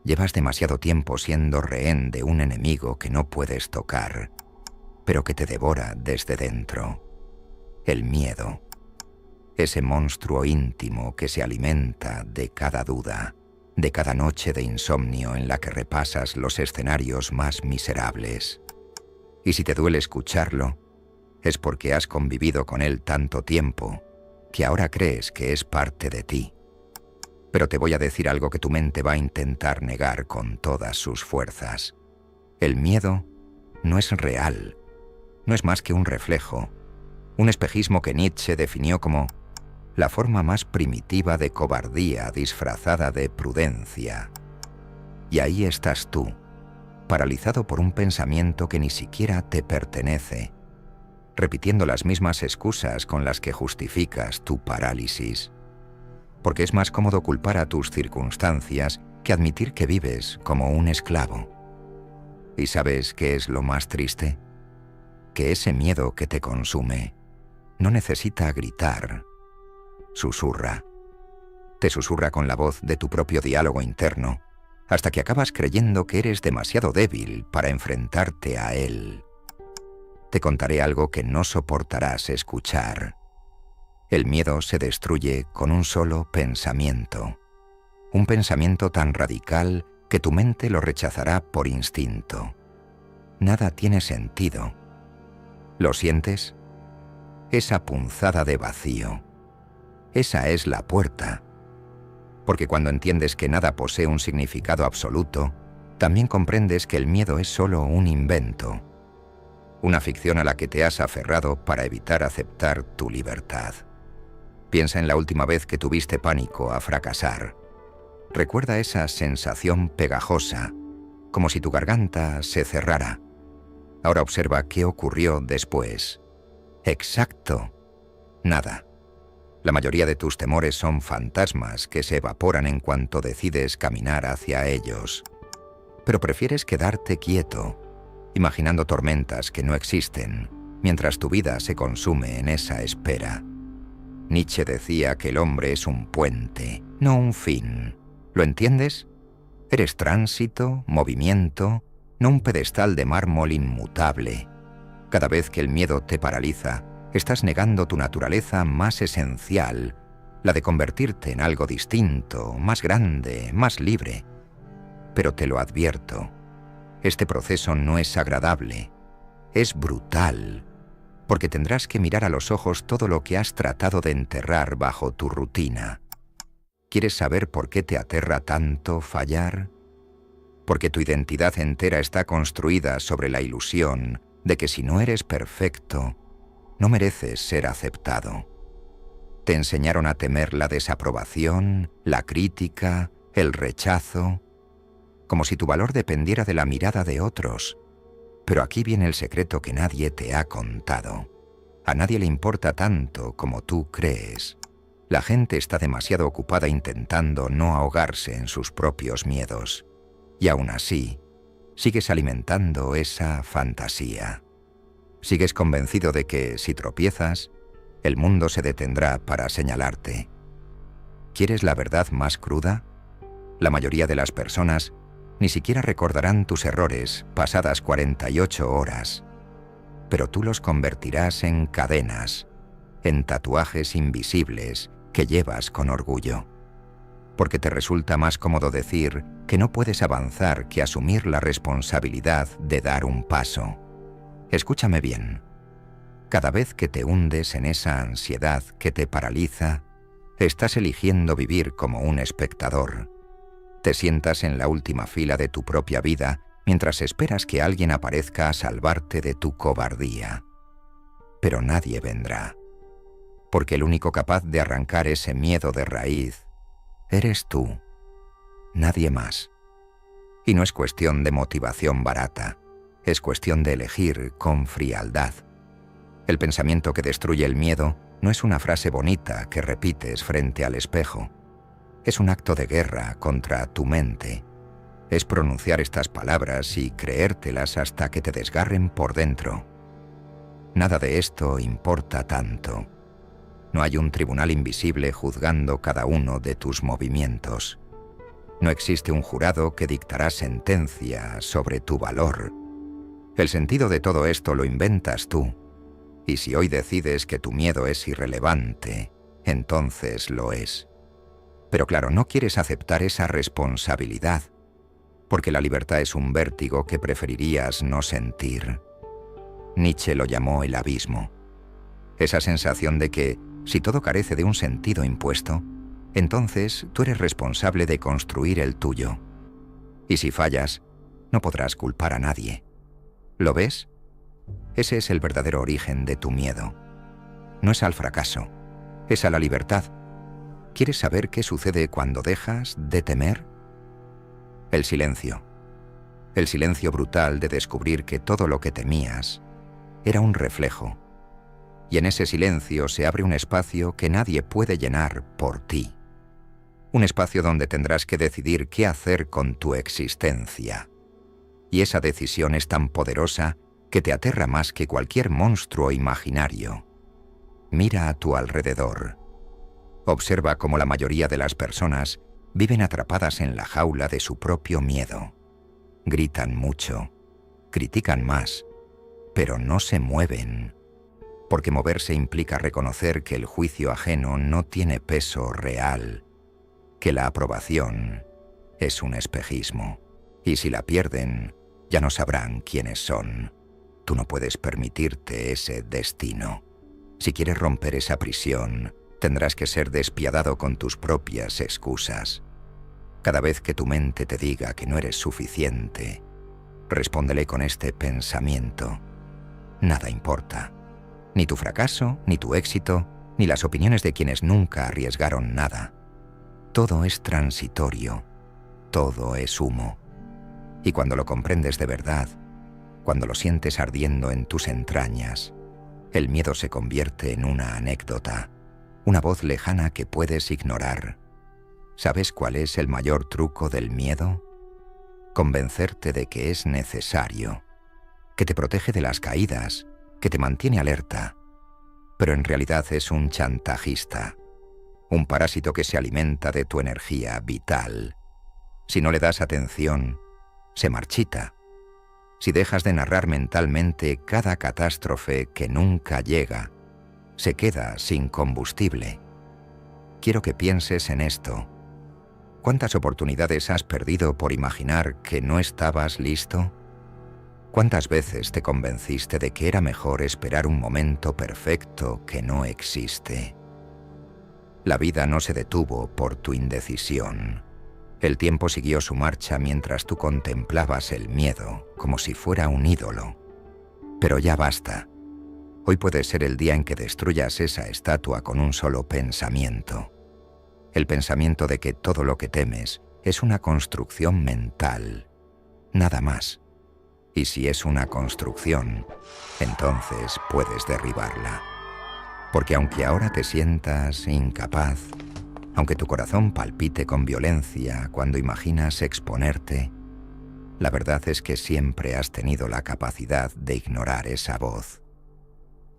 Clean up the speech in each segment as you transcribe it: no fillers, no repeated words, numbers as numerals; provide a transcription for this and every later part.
Llevas demasiado tiempo siendo rehén de un enemigo que no puedes tocar, pero que te devora desde dentro. El miedo. Ese monstruo íntimo que se alimenta de cada duda, de cada noche de insomnio en la que repasas los escenarios más miserables. Y si te duele escucharlo, es porque has convivido con él tanto tiempo que ahora crees que es parte de ti. Pero te voy a decir algo que tu mente va a intentar negar con todas sus fuerzas. El miedo no es real, no es más que un reflejo, un espejismo que Nietzsche definió como la forma más primitiva de cobardía disfrazada de prudencia. Y ahí estás tú, paralizado por un pensamiento que ni siquiera te pertenece, repitiendo las mismas excusas con las que justificas tu parálisis. Porque es más cómodo culpar a tus circunstancias que admitir que vives como un esclavo. ¿Y sabes qué es lo más triste? Que ese miedo que te consume no necesita gritar. Susurra. Te susurra con la voz de tu propio diálogo interno, hasta que acabas creyendo que eres demasiado débil para enfrentarte a él. Te contaré algo que no soportarás escuchar. El miedo se destruye con un solo pensamiento. Un pensamiento tan radical que tu mente lo rechazará por instinto. Nada tiene sentido. ¿Lo sientes? Esa punzada de vacío. Esa es la puerta. Porque cuando entiendes que nada posee un significado absoluto, también comprendes que el miedo es solo un invento. Una ficción a la que te has aferrado para evitar aceptar tu libertad. Piensa en la última vez que tuviste pánico a fracasar. Recuerda esa sensación pegajosa, como si tu garganta se cerrara. Ahora observa qué ocurrió después. Exacto. Nada. La mayoría de tus temores son fantasmas que se evaporan en cuanto decides caminar hacia ellos. Pero prefieres quedarte quieto, imaginando tormentas que no existen, mientras tu vida se consume en esa espera. Nietzsche decía que el hombre es un puente, no un fin. ¿Lo entiendes? Eres tránsito, movimiento, no un pedestal de mármol inmutable. Cada vez que el miedo te paraliza, estás negando tu naturaleza más esencial, la de convertirte en algo distinto, más grande, más libre. Pero te lo advierto, este proceso no es agradable, es brutal, porque tendrás que mirar a los ojos todo lo que has tratado de enterrar bajo tu rutina. ¿Quieres saber por qué te aterra tanto fallar? Porque tu identidad entera está construida sobre la ilusión de que si no eres perfecto, no mereces ser aceptado. Te enseñaron a temer la desaprobación, la crítica, el rechazo, como si tu valor dependiera de la mirada de otros. Pero aquí viene el secreto que nadie te ha contado. A nadie le importa tanto como tú crees. La gente está demasiado ocupada intentando no ahogarse en sus propios miedos. Y aún así, sigues alimentando esa fantasía. Sigues convencido de que, si tropiezas, el mundo se detendrá para señalarte. ¿Quieres la verdad más cruda? La mayoría de las personas ni siquiera recordarán tus errores pasadas 48 horas. Pero tú los convertirás en cadenas, en tatuajes invisibles que llevas con orgullo. Porque te resulta más cómodo decir que no puedes avanzar que asumir la responsabilidad de dar un paso. Escúchame bien. Cada vez que te hundes en esa ansiedad que te paraliza, estás eligiendo vivir como un espectador. Te sientas en la última fila de tu propia vida mientras esperas que alguien aparezca a salvarte de tu cobardía. Pero nadie vendrá. Porque el único capaz de arrancar ese miedo de raíz eres tú. Nadie más. Y no es cuestión de motivación barata. Es cuestión de elegir con frialdad. El pensamiento que destruye el miedo no es una frase bonita que repites frente al espejo. Es un acto de guerra contra tu mente. Es pronunciar estas palabras y creértelas hasta que te desgarren por dentro. Nada de esto importa tanto. No hay un tribunal invisible juzgando cada uno de tus movimientos. No existe un jurado que dictará sentencia sobre tu valor. El sentido de todo esto lo inventas tú. Y si hoy decides que tu miedo es irrelevante, entonces lo es. Pero claro, no quieres aceptar esa responsabilidad, porque la libertad es un vértigo que preferirías no sentir. Nietzsche lo llamó el abismo. Esa sensación de que, si todo carece de un sentido impuesto, entonces tú eres responsable de construir el tuyo. Y si fallas, no podrás culpar a nadie. ¿Lo ves? Ese es el verdadero origen de tu miedo. No es al fracaso, es a la libertad. ¿Quieres saber qué sucede cuando dejas de temer? El silencio. El silencio brutal de descubrir que todo lo que temías era un reflejo. Y en ese silencio se abre un espacio que nadie puede llenar por ti. Un espacio donde tendrás que decidir qué hacer con tu existencia. Y esa decisión es tan poderosa que te aterra más que cualquier monstruo imaginario. Mira a tu alrededor. Observa cómo la mayoría de las personas viven atrapadas en la jaula de su propio miedo. Gritan mucho, critican más, pero no se mueven. Porque moverse implica reconocer que el juicio ajeno no tiene peso real, que la aprobación es un espejismo. Y si la pierden, ya no sabrán quiénes son. Tú no puedes permitirte ese destino. Si quieres romper esa prisión, tendrás que ser despiadado con tus propias excusas. Cada vez que tu mente te diga que no eres suficiente, respóndele con este pensamiento. Nada importa. Ni tu fracaso, ni tu éxito, ni las opiniones de quienes nunca arriesgaron nada. Todo es transitorio. Todo es humo. Y cuando lo comprendes de verdad, cuando lo sientes ardiendo en tus entrañas, el miedo se convierte en una anécdota, una voz lejana que puedes ignorar. ¿Sabes cuál es el mayor truco del miedo? Convencerte de que es necesario, que te protege de las caídas, que te mantiene alerta, pero en realidad es un chantajista, un parásito que se alimenta de tu energía vital. Si no le das atención, se marchita. Si dejas de narrar mentalmente cada catástrofe que nunca llega, se queda sin combustible. Quiero que pienses en esto. ¿Cuántas oportunidades has perdido por imaginar que no estabas listo? ¿Cuántas veces te convenciste de que era mejor esperar un momento perfecto que no existe? La vida no se detuvo por tu indecisión. El tiempo siguió su marcha mientras tú contemplabas el miedo como si fuera un ídolo. Pero ya basta. Hoy puede ser el día en que destruyas esa estatua con un solo pensamiento. El pensamiento de que todo lo que temes es una construcción mental. Nada más. Y si es una construcción, entonces puedes derribarla. Porque aunque ahora te sientas incapaz, aunque tu corazón palpite con violencia cuando imaginas exponerte, la verdad es que siempre has tenido la capacidad de ignorar esa voz.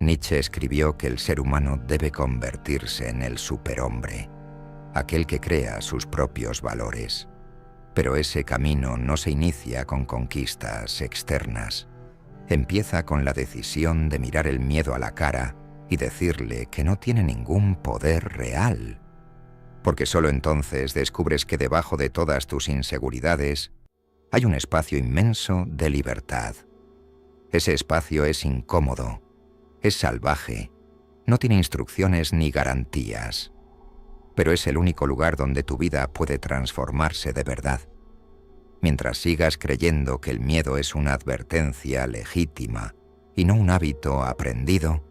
Nietzsche escribió que el ser humano debe convertirse en el superhombre, aquel que crea sus propios valores. Pero ese camino no se inicia con conquistas externas. Empieza con la decisión de mirar el miedo a la cara y decirle que no tiene ningún poder real. Porque solo entonces descubres que debajo de todas tus inseguridades hay un espacio inmenso de libertad. Ese espacio es incómodo, es salvaje, no tiene instrucciones ni garantías, pero es el único lugar donde tu vida puede transformarse de verdad. Mientras sigas creyendo que el miedo es una advertencia legítima y no un hábito aprendido,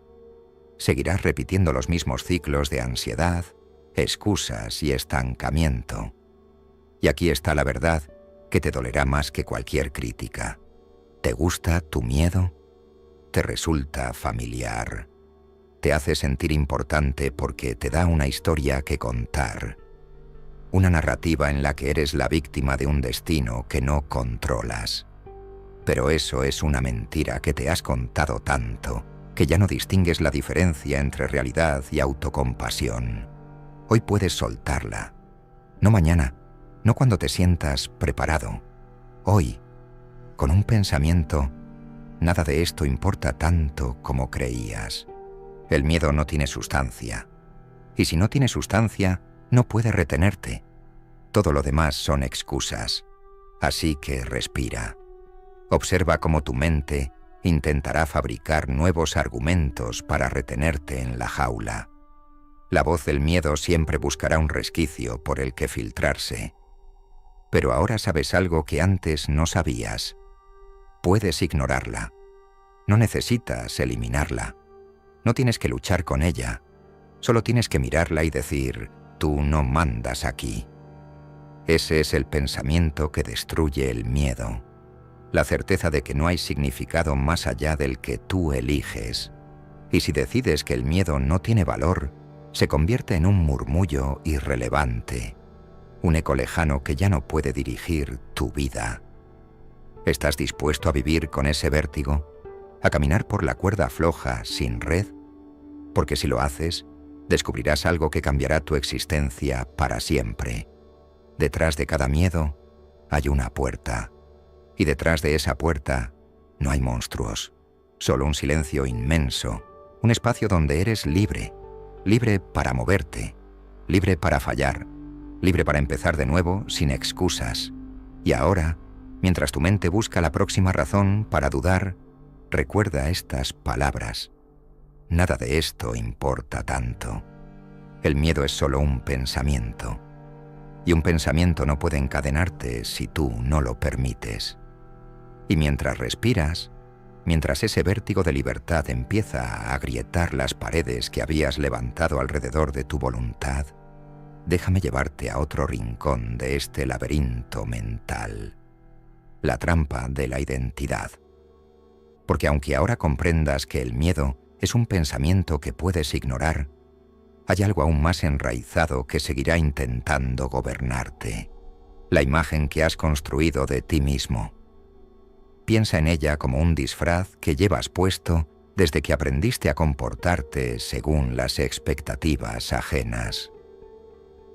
seguirás repitiendo los mismos ciclos de ansiedad, excusas y estancamiento. Y aquí está la verdad que te dolerá más que cualquier crítica. ¿Te gusta tu miedo? ¿Te resulta familiar? ¿Te hace sentir importante porque te da una historia que contar? Una narrativa en la que eres la víctima de un destino que no controlas. Pero eso es una mentira que te has contado tanto que ya no distingues la diferencia entre realidad y autocompasión. Hoy puedes soltarla. No mañana, no cuando te sientas preparado. Hoy, con un pensamiento, nada de esto importa tanto como creías. El miedo no tiene sustancia. Y si no tiene sustancia, no puede retenerte. Todo lo demás son excusas. Así que respira. Observa cómo tu mente intentará fabricar nuevos argumentos para retenerte en la jaula. La voz del miedo siempre buscará un resquicio por el que filtrarse. Pero ahora sabes algo que antes no sabías. Puedes ignorarla. No necesitas eliminarla. No tienes que luchar con ella. Solo tienes que mirarla y decir, tú no mandas aquí. Ese es el pensamiento que destruye el miedo. La certeza de que no hay significado más allá del que tú eliges. Y si decides que el miedo no tiene valor, se convierte en un murmullo irrelevante, un eco lejano que ya no puede dirigir tu vida. ¿Estás dispuesto a vivir con ese vértigo? ¿A caminar por la cuerda floja sin red? Porque si lo haces, descubrirás algo que cambiará tu existencia para siempre. Detrás de cada miedo hay una puerta. Y detrás de esa puerta no hay monstruos, solo un silencio inmenso, un espacio donde eres libre, libre para moverte, libre para fallar, libre para empezar de nuevo sin excusas. Y ahora, mientras tu mente busca la próxima razón para dudar, recuerda estas palabras. Nada de esto importa tanto. El miedo es solo un pensamiento. Y un pensamiento no puede encadenarte si tú no lo permites. Y mientras respiras, mientras ese vértigo de libertad empieza a agrietar las paredes que habías levantado alrededor de tu voluntad, déjame llevarte a otro rincón de este laberinto mental, la trampa de la identidad. Porque aunque ahora comprendas que el miedo es un pensamiento que puedes ignorar, hay algo aún más enraizado que seguirá intentando gobernarte, la imagen que has construido de ti mismo. Piensa en ella como un disfraz que llevas puesto desde que aprendiste a comportarte según las expectativas ajenas.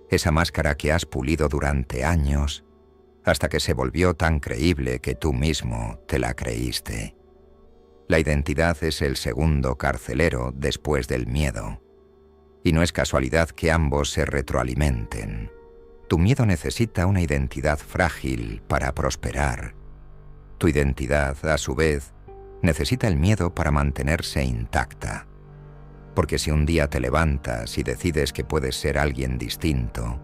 Esa máscara que has pulido durante años, hasta que se volvió tan creíble que tú mismo te la creíste. La identidad es el segundo carcelero después del miedo. Y no es casualidad que ambos se retroalimenten. Tu miedo necesita una identidad frágil para prosperar. Tu identidad, a su vez, necesita el miedo para mantenerse intacta. Porque si un día te levantas y decides que puedes ser alguien distinto,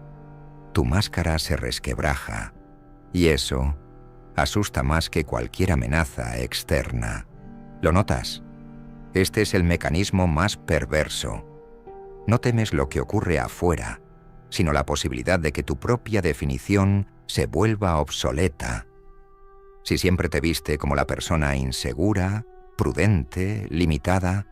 tu máscara se resquebraja, y eso asusta más que cualquier amenaza externa. ¿Lo notas? Este es el mecanismo más perverso. No temes lo que ocurre afuera, sino la posibilidad de que tu propia definición se vuelva obsoleta. Si siempre te viste como la persona insegura, prudente, limitada,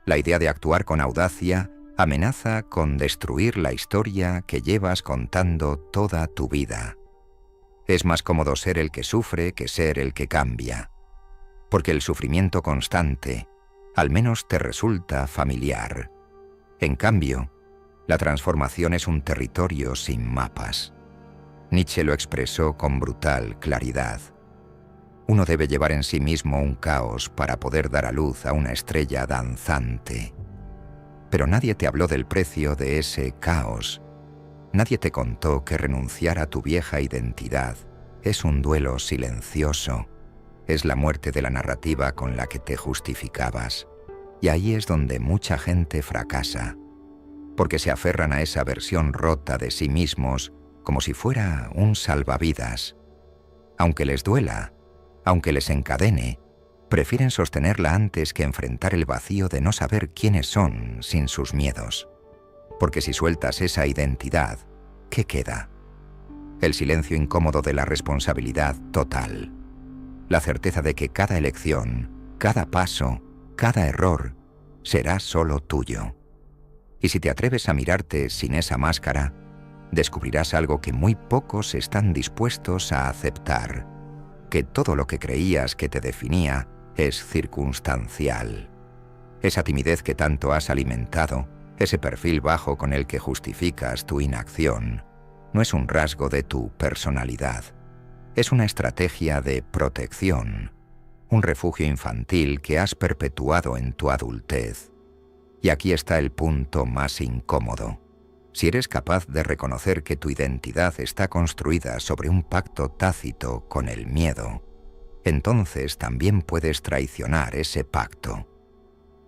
la idea de actuar con audacia amenaza con destruir la historia que llevas contando toda tu vida. Es más cómodo ser el que sufre que ser el que cambia, porque el sufrimiento constante al menos te resulta familiar. En cambio, la transformación es un territorio sin mapas. Nietzsche lo expresó con brutal claridad. Uno debe llevar en sí mismo un caos para poder dar a luz a una estrella danzante. Pero nadie te habló del precio de ese caos. Nadie te contó que renunciar a tu vieja identidad es un duelo silencioso. Es la muerte de la narrativa con la que te justificabas. Y ahí es donde mucha gente fracasa, porque se aferran a esa versión rota de sí mismos como si fuera un salvavidas. Aunque les duela, aunque les encadene, prefieren sostenerla antes que enfrentar el vacío de no saber quiénes son sin sus miedos. Porque si sueltas esa identidad, ¿qué queda? El silencio incómodo de la responsabilidad total. La certeza de que cada elección, cada paso, cada error será solo tuyo. Y si te atreves a mirarte sin esa máscara, descubrirás algo que muy pocos están dispuestos a aceptar: que todo lo que creías que te definía es circunstancial. Esa timidez que tanto has alimentado, ese perfil bajo con el que justificas tu inacción, No es un rasgo de tu personalidad. Es una estrategia de protección, un refugio infantil que has perpetuado en tu adultez. Y aquí está el punto más incómodo. Si eres capaz de reconocer que tu identidad está construida sobre un pacto tácito con el miedo, entonces también puedes traicionar ese pacto.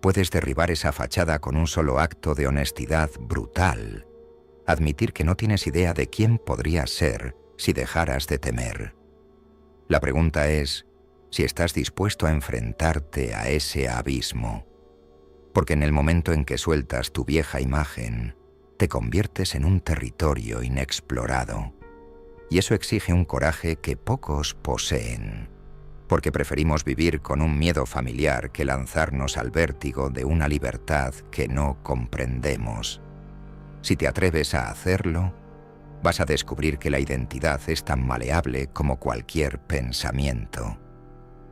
Puedes derribar esa fachada con un solo acto de honestidad brutal. Admitir que no tienes idea de quién podrías ser si dejaras de temer. La pregunta es si estás dispuesto a enfrentarte a ese abismo. Porque en el momento en que sueltas tu vieja imagen, te conviertes en un territorio inexplorado. Y eso exige un coraje que pocos poseen. Porque preferimos vivir con un miedo familiar que lanzarnos al vértigo de una libertad que no comprendemos. Si te atreves a hacerlo, vas a descubrir que la identidad es tan maleable como cualquier pensamiento.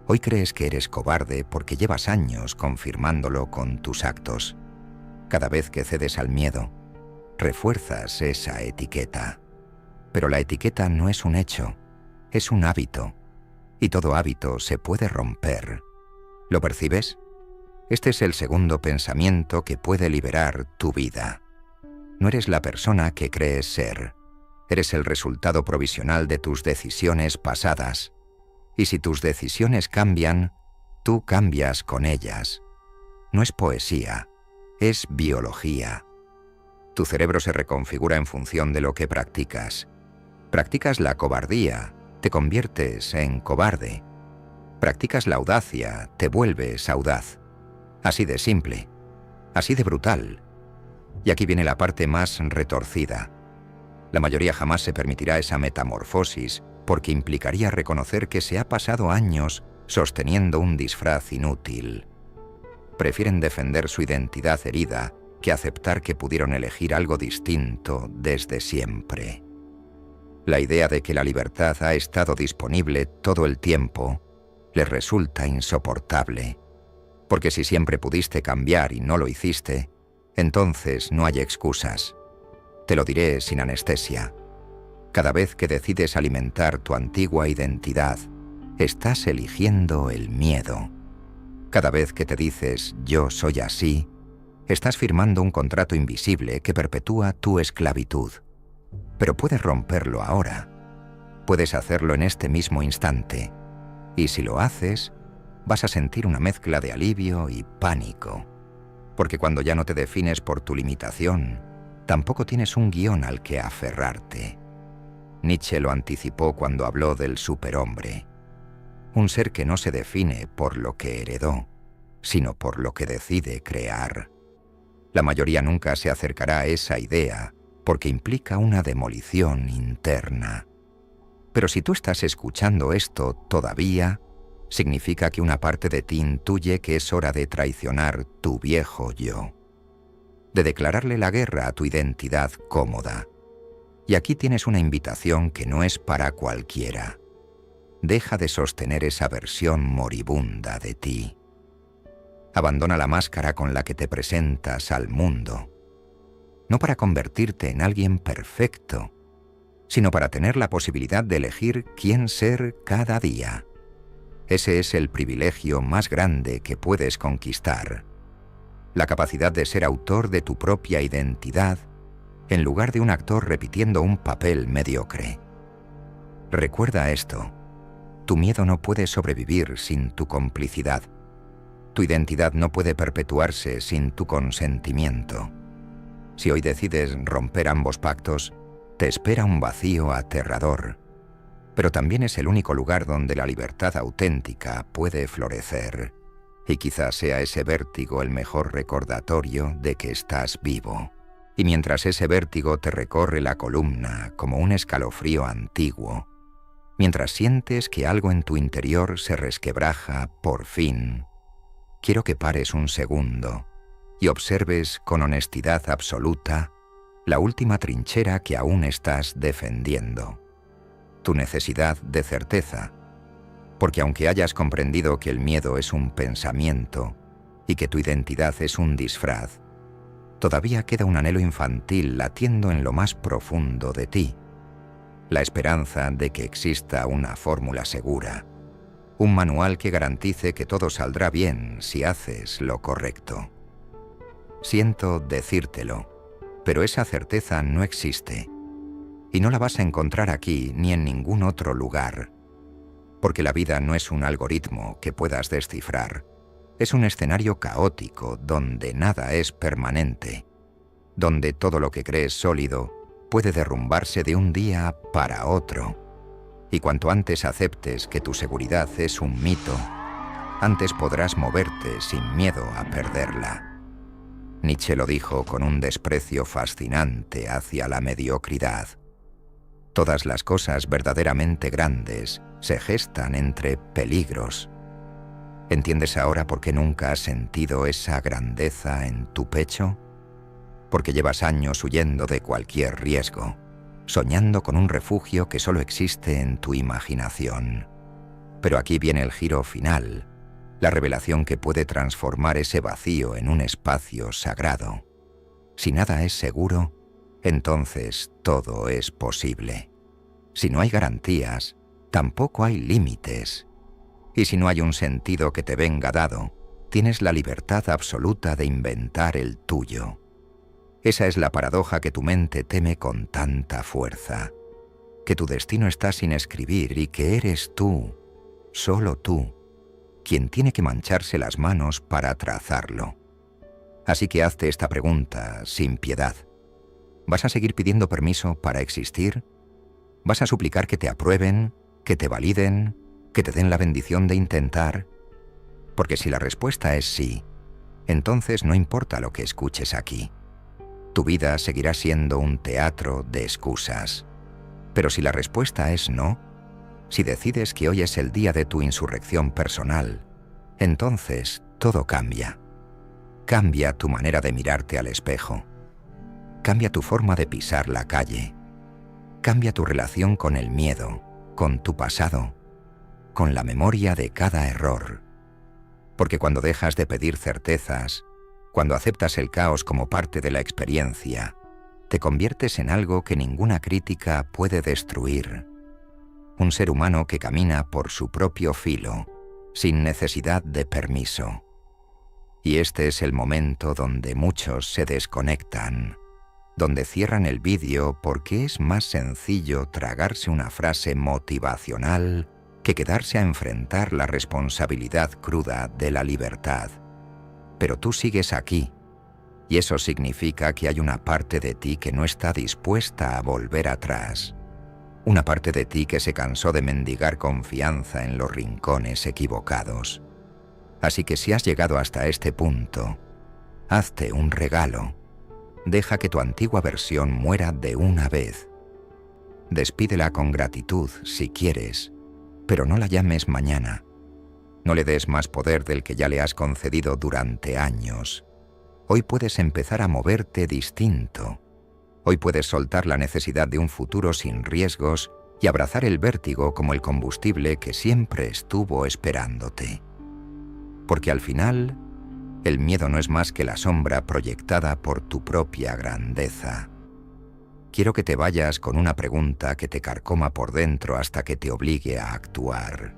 Hoy crees que eres cobarde porque llevas años confirmándolo con tus actos. Cada vez que cedes al miedo, refuerzas esa etiqueta. Pero la etiqueta no es un hecho, es un hábito. Y todo hábito se puede romper. ¿Lo percibes? Este es el segundo pensamiento que puede liberar tu vida. No eres la persona que crees ser. Eres el resultado provisional de tus decisiones pasadas. Y si tus decisiones cambian, tú cambias con ellas. No es poesía, es biología. Tu cerebro se reconfigura en función de lo que practicas. Practicas la cobardía, te conviertes en cobarde. Practicas la audacia, te vuelves audaz. Así de simple, así de brutal. Y aquí viene la parte más retorcida. La mayoría jamás se permitirá esa metamorfosis porque implicaría reconocer que se ha pasado años sosteniendo un disfraz inútil. Prefieren defender su identidad herida que aceptar que pudieron elegir algo distinto desde siempre. La idea de que la libertad ha estado disponible todo el tiempo les resulta insoportable, porque si siempre pudiste cambiar y no lo hiciste, entonces no hay excusas. Te lo diré sin anestesia. Cada vez que decides alimentar tu antigua identidad, estás eligiendo el miedo. Cada vez que te dices «yo soy así», estás firmando un contrato invisible que perpetúa tu esclavitud. Pero puedes romperlo ahora. Puedes hacerlo en este mismo instante. Y si lo haces, vas a sentir una mezcla de alivio y pánico. Porque cuando ya no te defines por tu limitación, tampoco tienes un guión al que aferrarte. Nietzsche lo anticipó cuando habló del superhombre. Un ser que no se define por lo que heredó, sino por lo que decide crear. La mayoría nunca se acercará a esa idea, porque implica una demolición interna. Pero si tú estás escuchando esto todavía, significa que una parte de ti intuye que es hora de traicionar tu viejo yo, de declararle la guerra a tu identidad cómoda. Y aquí tienes una invitación que no es para cualquiera. Deja de sostener esa versión moribunda de ti. Abandona la máscara con la que te presentas al mundo. No para convertirte en alguien perfecto, sino para tener la posibilidad de elegir quién ser cada día. Ese es el privilegio más grande que puedes conquistar. La capacidad de ser autor de tu propia identidad, en lugar de un actor repitiendo un papel mediocre. Recuerda esto: tu miedo no puede sobrevivir sin tu complicidad. Tu identidad no puede perpetuarse sin tu consentimiento. Si hoy decides romper ambos pactos, te espera un vacío aterrador. Pero también es el único lugar donde la libertad auténtica puede florecer. Y quizás sea ese vértigo el mejor recordatorio de que estás vivo. Y mientras ese vértigo te recorre la columna como un escalofrío antiguo, mientras sientes que algo en tu interior se resquebraja por fin, quiero que pares un segundo y observes con honestidad absoluta la última trinchera que aún estás defendiendo, tu necesidad de certeza, porque aunque hayas comprendido que el miedo es un pensamiento y que tu identidad es un disfraz, todavía queda un anhelo infantil latiendo en lo más profundo de ti, la esperanza de que exista una fórmula segura, un manual que garantice que todo saldrá bien si haces lo correcto. Siento decírtelo, pero esa certeza no existe, y no la vas a encontrar aquí ni en ningún otro lugar, porque la vida no es un algoritmo que puedas descifrar, es un escenario caótico donde nada es permanente, donde todo lo que crees sólido puede derrumbarse de un día para otro. Y cuanto antes aceptes que tu seguridad es un mito, antes podrás moverte sin miedo a perderla. Nietzsche lo dijo con un desprecio fascinante hacia la mediocridad. Todas las cosas verdaderamente grandes se gestan entre peligros. ¿Entiendes ahora por qué nunca has sentido esa grandeza en tu pecho? Porque llevas años huyendo de cualquier riesgo, soñando con un refugio que solo existe en tu imaginación. Pero aquí viene el giro final, la revelación que puede transformar ese vacío en un espacio sagrado. Si nada es seguro, entonces todo es posible. Si no hay garantías, tampoco hay límites. Y si no hay un sentido que te venga dado, tienes la libertad absoluta de inventar el tuyo. Esa es la paradoja que tu mente teme con tanta fuerza, que tu destino está sin escribir y que eres tú, solo tú, quien tiene que mancharse las manos para trazarlo. Así que hazte esta pregunta sin piedad. ¿Vas a seguir pidiendo permiso para existir? ¿Vas a suplicar que te aprueben, que te validen, que te den la bendición de intentar? Porque si la respuesta es sí, entonces no importa lo que escuches aquí. Tu vida seguirá siendo un teatro de excusas. Pero si la respuesta es no, si decides que hoy es el día de tu insurrección personal, entonces todo cambia. Cambia tu manera de mirarte al espejo. Cambia tu forma de pisar la calle. Cambia tu relación con el miedo, con tu pasado, con la memoria de cada error. Porque cuando dejas de pedir certezas, cuando aceptas el caos como parte de la experiencia, te conviertes en algo que ninguna crítica puede destruir. Un ser humano que camina por su propio filo, sin necesidad de permiso. Y este es el momento donde muchos se desconectan, donde cierran el vídeo porque es más sencillo tragarse una frase motivacional que quedarse a enfrentar la responsabilidad cruda de la libertad. Pero tú sigues aquí, y eso significa que hay una parte de ti que no está dispuesta a volver atrás. Una parte de ti que se cansó de mendigar confianza en los rincones equivocados. Así que si has llegado hasta este punto, hazte un regalo. Deja que tu antigua versión muera de una vez. Despídela con gratitud si quieres, pero no la llames mañana. No le des más poder del que ya le has concedido durante años. Hoy puedes empezar a moverte distinto. Hoy puedes soltar la necesidad de un futuro sin riesgos y abrazar el vértigo como el combustible que siempre estuvo esperándote. Porque al final, el miedo no es más que la sombra proyectada por tu propia grandeza. Quiero que te vayas con una pregunta que te carcoma por dentro hasta que te obligue a actuar.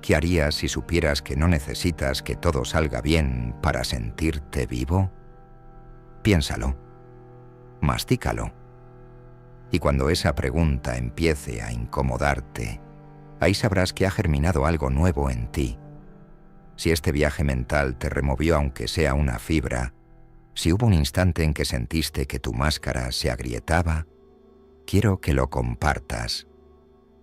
¿Qué harías si supieras que no necesitas que todo salga bien para sentirte vivo? Piénsalo. Mastícalo. Y cuando esa pregunta empiece a incomodarte, ahí sabrás que ha germinado algo nuevo en ti. Si este viaje mental te removió aunque sea una fibra, si hubo un instante en que sentiste que tu máscara se agrietaba, quiero que lo compartas.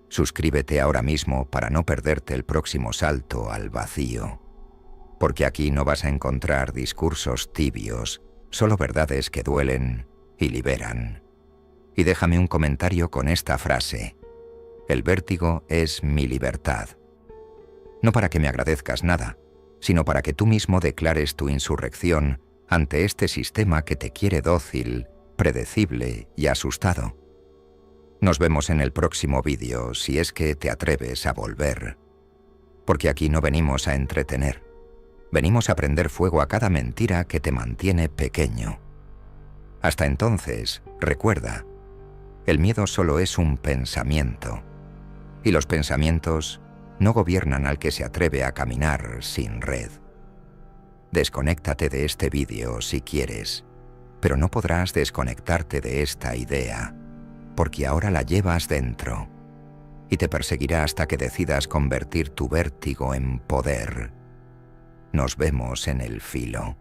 Suscríbete ahora mismo para no perderte el próximo salto al vacío. Porque aquí no vas a encontrar discursos tibios, solo verdades que duelen y liberan. Y déjame un comentario con esta frase: el vértigo es mi libertad. No para que me agradezcas nada, sino para que tú mismo declares tu insurrección ante este sistema que te quiere dócil, predecible y asustado. Nos vemos en el próximo vídeo si es que te atreves a volver. Porque aquí no venimos a entretener. Venimos a prender fuego a cada mentira que te mantiene pequeño. Hasta entonces, recuerda, El miedo solo es un pensamiento, y los pensamientos no gobiernan al que se atreve a caminar sin red. Desconéctate de este vídeo si quieres, pero no podrás desconectarte de esta idea, porque ahora la llevas dentro, y te perseguirá hasta que decidas convertir tu vértigo en poder. Nos vemos en el filo.